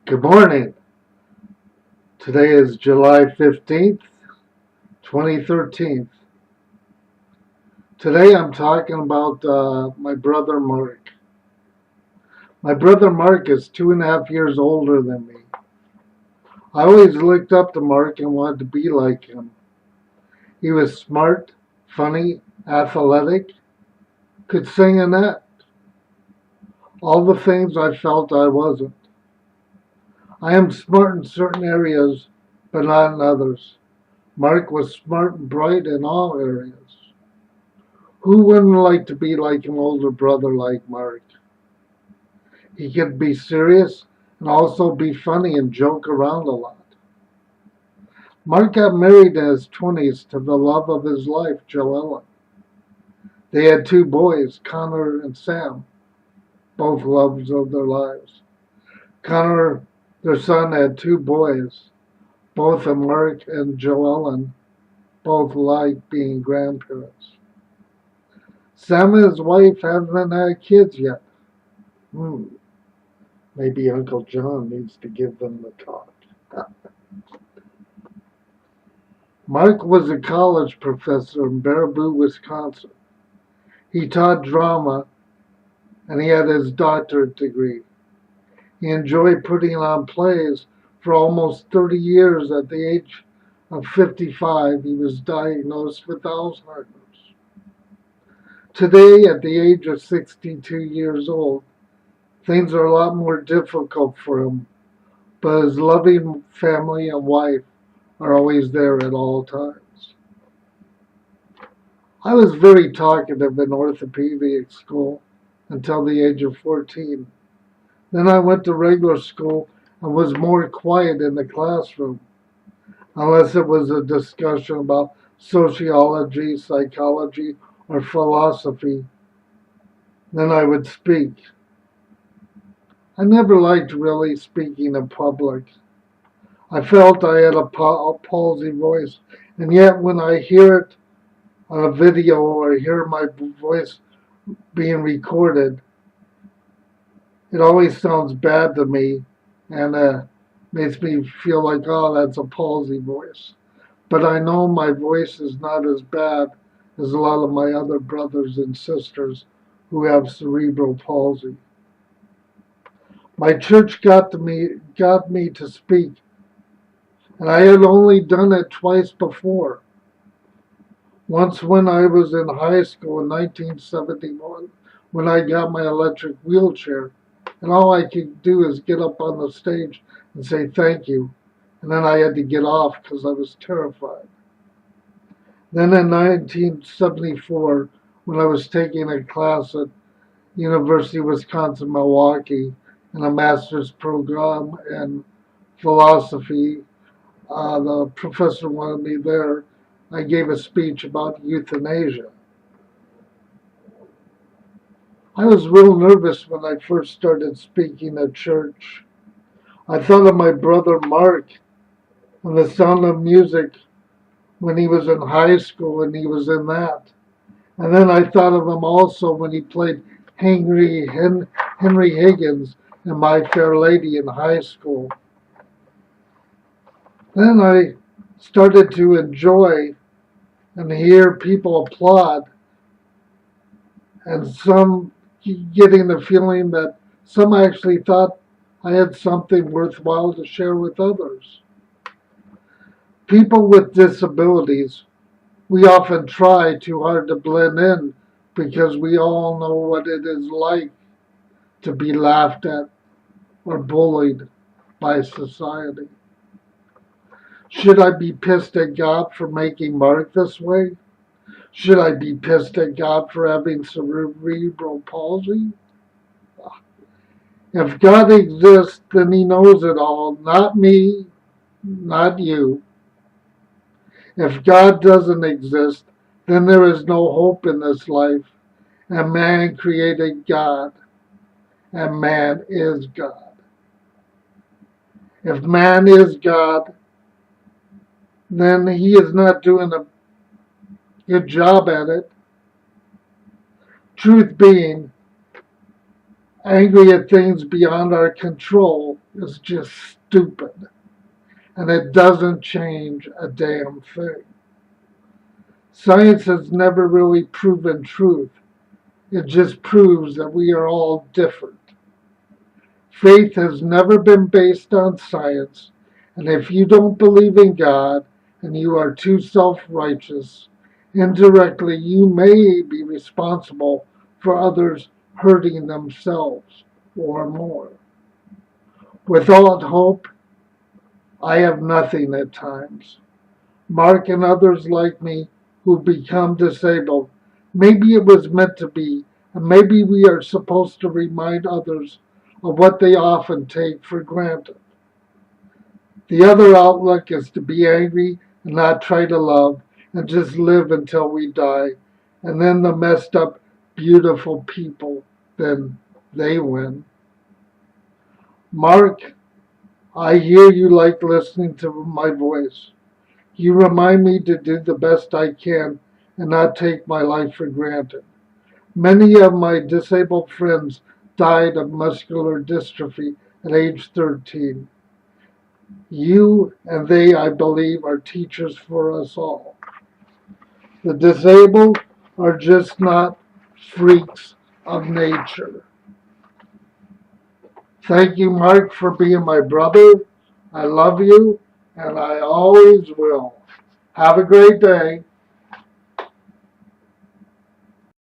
Good morning. Today is July 15th, 2013. Today I'm talking about my brother Mark. My brother Mark is 2.5 years older than me. I always looked up to Mark and wanted to be like him. He was smart, funny, athletic, could sing and act. All the things I felt I wasn't. I am smart in certain areas, but not in others. Mark was smart and bright in all areas. Who wouldn't like to be like an older brother like Mark? He could be serious and also be funny and joke around a lot. Mark got married in his 20s to the love of his life, Joella. They had two boys, Connor and Sam, both loves of their lives. Connor, their son, had two boys, both of Mark and Joellen, both like being grandparents. Sam and his wife haven't had kids yet. Hmm. Maybe Uncle John needs to give them the talk. Mark was a college professor in Baraboo, Wisconsin. He taught drama and he had his doctorate degree. He enjoyed putting on plays for almost 30 years. At the age of 55, he was diagnosed with Alzheimer's. Today, at the age of 62 years old, things are a lot more difficult for him, but his loving family and wife are always there at all times. I was very talkative in orthopedic school until the age of 14. Then I went to regular school and was more quiet in the classroom, unless it was a discussion about sociology, psychology, or philosophy. Then I would speak. I never liked really speaking in public. I felt I had a palsy voice, and yet when I hear it on a video or hear my voice being recorded, it always sounds bad to me and makes me feel like, oh, that's a palsy voice. But I know my voice is not as bad as a lot of my other brothers and sisters who have cerebral palsy. My church got me to speak, and I had only done it twice before. Once when I was in high school in 1971, when I got my electric wheelchair, and all I could do is get up on the stage and say thank you, and then I had to get off because I was terrified. Then in 1974, when I was taking a class at University of Wisconsin-Milwaukee in a master's program in philosophy, the professor wanted me there. I gave a speech about euthanasia. I was real nervous when I first started speaking at church. I thought of my brother Mark and the Sound of Music when he was in high school and he was in that. And then I thought of him also when he played Henry Higgins in My Fair Lady in high school. Then I started to enjoy and hear people applaud, and some getting the feeling that some actually thought I had something worthwhile to share with others. People with disabilities, we often try too hard to blend in because we all know what it is like to be laughed at or bullied by society. Should I be pissed at God for making Mark this way? Should I be pissed at God for having cerebral palsy? If God exists, then He knows it all, not me, not you. If God doesn't exist, then there is no hope in this life, and man created God, and man is God. If man is God, then he is not doing a good job at it. Truth being, angry at things beyond our control is just stupid, and it doesn't change a damn thing. Science has never really proven truth. It just proves that we are all different. Faith has never been based on science, and if you don't believe in God and you are too self righteous, indirectly you may be responsible for others hurting themselves or more. Without hope, I have nothing at times. Mark and others like me who become disabled, maybe it was meant to be, and maybe we are supposed to remind others of what they often take for granted. The other outlook is to be angry and not try to love and just live until we die. And then the messed up, beautiful people, then they win. Mark, I hear you like listening to my voice. You remind me to do the best I can and not take my life for granted. Many of my disabled friends died of muscular dystrophy at age 13. You and they, I believe, are teachers for us all. The disabled are just not freaks of nature. Thank you, Mark, for being my brother. I love you, and I always will. Have a great day.